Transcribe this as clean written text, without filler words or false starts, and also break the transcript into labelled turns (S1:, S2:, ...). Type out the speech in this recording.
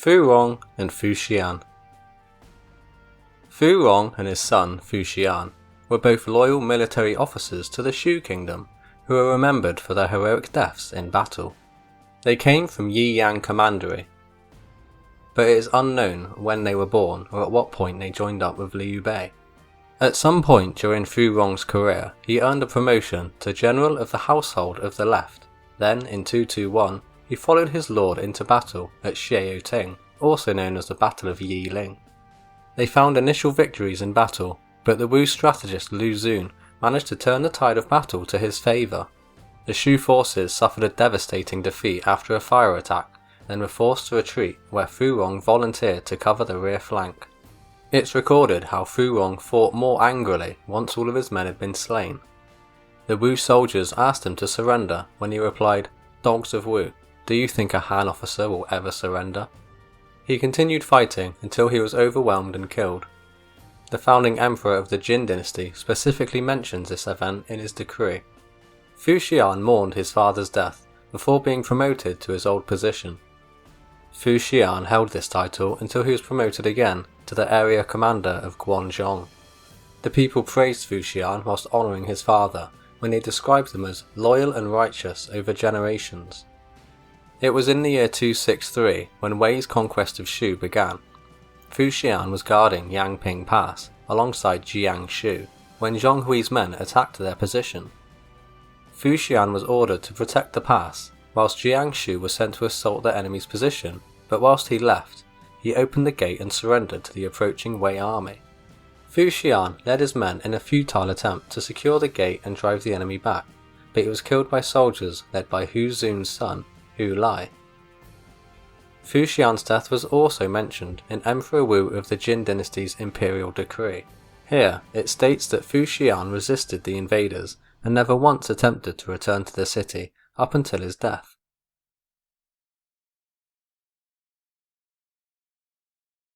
S1: Fu Rong and Fu Qian. Fu Rong and his son Fu Qian were both loyal military officers to the Shou kingdom who are remembered for their heroic deaths in battle. They came from Yiyang Commandery, but it is unknown when they were born or at what point they joined up with Liu Bei. At some point during Fu Rong's career, he earned a promotion to General of the Household of the Left. Then, in 221, he followed his lord into battle at Xiaoting, also known as the Battle of Yiling. They found initial victories in battle, but the Wu strategist Lu Xun managed to turn the tide of battle to his favour. The Shu forces suffered a devastating defeat after a fire attack, then were forced to retreat, where Fu Rong volunteered to cover the rear flank. It's recorded how Fu Rong fought more angrily once all of his men had been slain. The Wu soldiers asked him to surrender when he replied, "Dogs of Wu, do you think a Han officer will ever surrender?" He continued fighting until he was overwhelmed and killed. The founding emperor of the Jin dynasty specifically mentions this event in his decree. Fu Qian mourned his father's death before being promoted to his old position. Fu Qian held this title until he was promoted again to the area commander of Guanzhong. The people praised Fu Qian whilst honouring his father when they described him as loyal and righteous over generations. It was in the year 263 when Wei's conquest of Shu began. Fu Qian was guarding Yangping Pass alongside Jiangshu when Zhonghui's men attacked their position. Fu Qian was ordered to protect the pass, whilst Jiangshu was sent to assault the enemy's position, but whilst he left, he opened the gate and surrendered to the approaching Wei army. Fu Qian led his men in a futile attempt to secure the gate and drive the enemy back, but he was killed by soldiers led by Hu Zun's son, Hu Lai. Fu Qian's death was also mentioned in Emperor Wu of the Jin dynasty's imperial decree. Here, it states that Fu Qian resisted the invaders and never once attempted to return to the city up until his death.